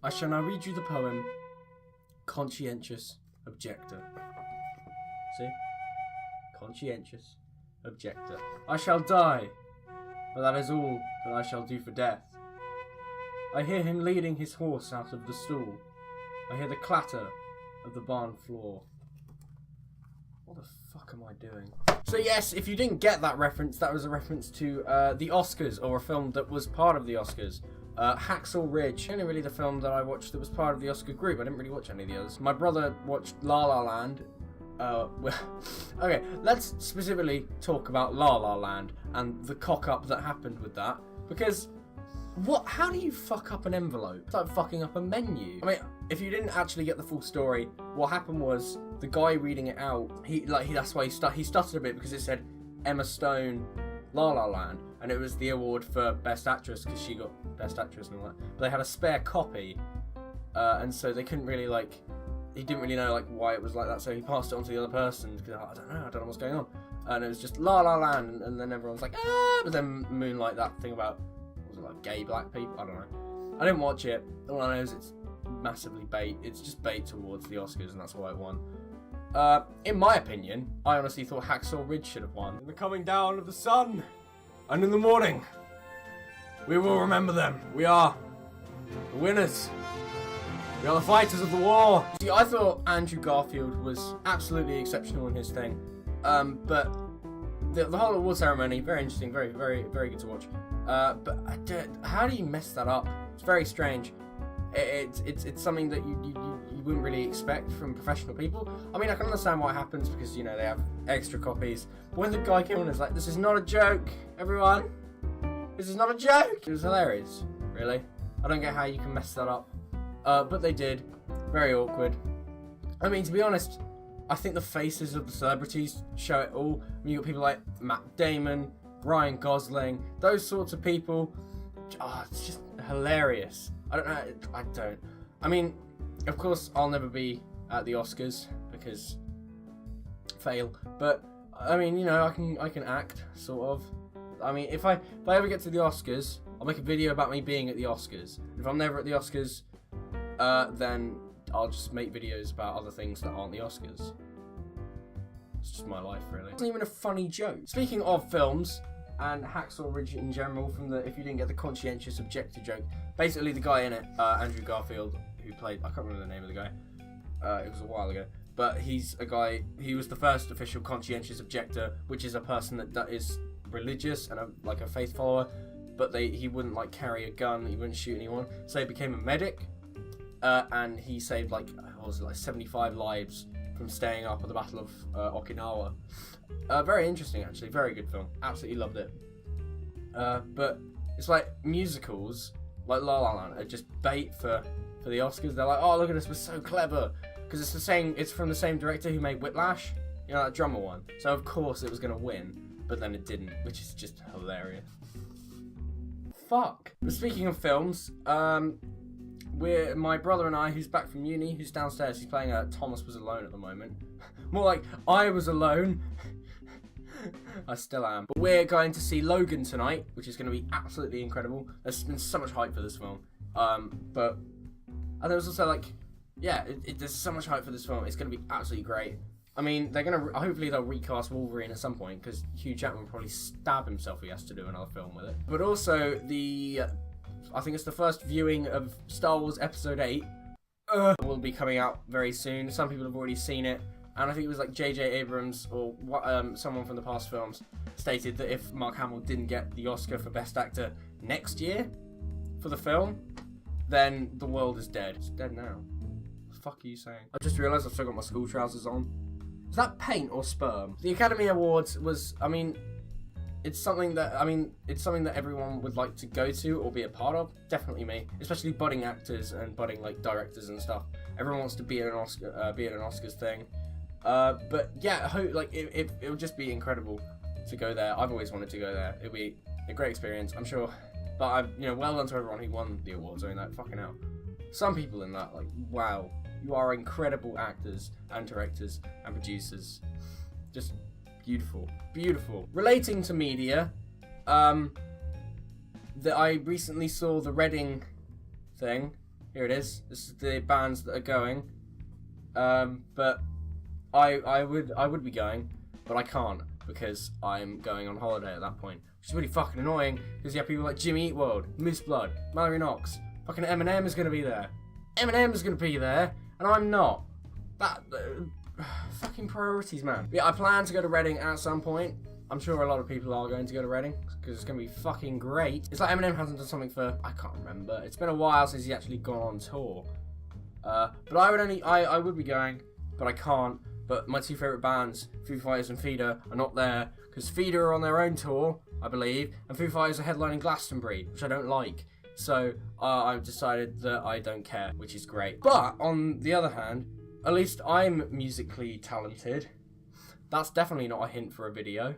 I shall now read you the poem, Conscientious Objector. See? Conscientious Objector. I shall die, but that is all that I shall do for death. I hear him leading his horse out of the stall. I hear the clatter of the barn floor. What the fuck am I doing? So yes, if you didn't get that reference, that was a reference to the Oscars, or a film that was part of the Oscars. Hacksaw Ridge. Only really the film that I watched that was part of the Oscar group. I didn't really watch any of the others. My brother watched La La Land. Okay, let's specifically talk about La La Land and the cock-up that happened with that. Because, how do you fuck up an envelope? It's like fucking up a menu. I mean, if you didn't actually get the full story, what happened was, the guy reading it out, that's why he stuttered a bit, because it said Emma Stone, La La Land, and it was the award for Best Actress, because she got Best Actress and all that. But they had a spare copy, and so they couldn't really, he didn't really know, why it was like that, so he passed it on to the other person, because I don't know what's going on. And it was just La La Land, and then everyone's like, ah, but then Moonlight, that thing about, was it like gay black people? I don't know. I didn't watch it. All I know is it's massively bait. It's just bait towards the Oscars, and that's why it won. In my opinion, I honestly thought Hacksaw Ridge should have won. In the coming down of the sun, and in the morning, we will remember them. We are the winners. We are the fighters of the war. See, I thought Andrew Garfield was absolutely exceptional in his thing. But the whole award ceremony, very interesting, very, very, very good to watch. But how do you mess that up? It's very strange. It's something that you wouldn't really expect from professional people. I mean, I can understand why it happens because, they have extra copies. But when the guy came on and was like, this is not a joke, everyone. This is not a joke. It was hilarious, really. I don't get how you can mess that up. But they did. Very awkward. I mean, to be honest, I think the faces of the celebrities show it all. I mean, you got people like Matt Damon, Ryan Gosling, those sorts of people. Oh, it's just hilarious. I don't. I mean, of course, I'll never be at the Oscars because fail. But I mean, I can act sort of. I mean, if I ever get to the Oscars, I'll make a video about me being at the Oscars. If I'm never at the Oscars, then I'll just make videos about other things that aren't the Oscars. It's just my life, really. It's not even a funny joke. Speaking of films and Hacksaw Ridge in general, if you didn't get the conscientious objector joke, basically the guy in it, Andrew Garfield, who played, I can't remember the name of the guy, it was a while ago, but he's a guy, he was the first official conscientious objector, which is a person that is religious and a faith follower, but he wouldn't carry a gun, he wouldn't shoot anyone, so he became a medic, and he saved 75 lives from staying up at the Battle of Okinawa. Very interesting, actually. Very good film. Absolutely loved it. But it's like musicals, like La La Land, are just bait for the Oscars. They're like, oh, look at this, we're so clever. Because it's from the same director who made Whiplash. That drummer one. So of course it was going to win, but then it didn't, which is just hilarious. Fuck. But speaking of films, my brother and I, who's back from uni, who's downstairs, he's playing Thomas Was Alone at the moment. More like, I was alone. I still am. But we're going to see Logan tonight, which is going to be absolutely incredible. There's been so much hype for this film. And there was also there's so much hype for this film. It's going to be absolutely great. I mean, hopefully they'll recast Wolverine at some point, because Hugh Jackman will probably stab himself if he has to do another film with it. But also, I think it's the first viewing of Star Wars Episode 8 will be coming out very soon. Some people have already seen it. And I think it was J.J. Abrams or someone from the past films stated that if Mark Hamill didn't get the Oscar for Best Actor next year for the film, then the world is dead. It's dead now. What the fuck are you saying? I just realised I've still got my school trousers on. Is that paint or sperm? The Academy Awards was, it's something that everyone would like to go to or be a part of. Definitely me, especially budding actors and budding directors and stuff. Everyone wants to be in an Oscars thing. But yeah, I hope it would just be incredible to go there. I've always wanted to go there. It'll be a great experience, I'm sure. But I've well done to everyone who won the awards. I mean, fucking hell. Some people in that, wow, you are incredible actors and directors and producers. Just beautiful, beautiful. Relating to media, that I recently saw the Reading thing Here it is. This is the bands that are going. But I would be going, but I can't because I'm going on holiday at that point, which is really fucking annoying because you have people like Jimmy Eat World, Moose Blood, Mallory Knox, fucking Eminem is gonna be there. Eminem is gonna be there, and I'm not. That fucking priorities, man. Yeah, I plan to go to Reading at some point. I'm sure a lot of people are going to go to Reading because it's going to be fucking great. It's like Eminem hasn't done something for, I can't remember. It's been a while since he actually gone on tour. But I would be going, but I can't. But my two favourite bands, Foo Fighters and Feeder, are not there because Feeder are on their own tour, I believe, and Foo Fighters are headlining Glastonbury, which I don't like. So I've decided that I don't care, which is great. But on the other hand, at least I'm musically talented. That's definitely not a hint for a video.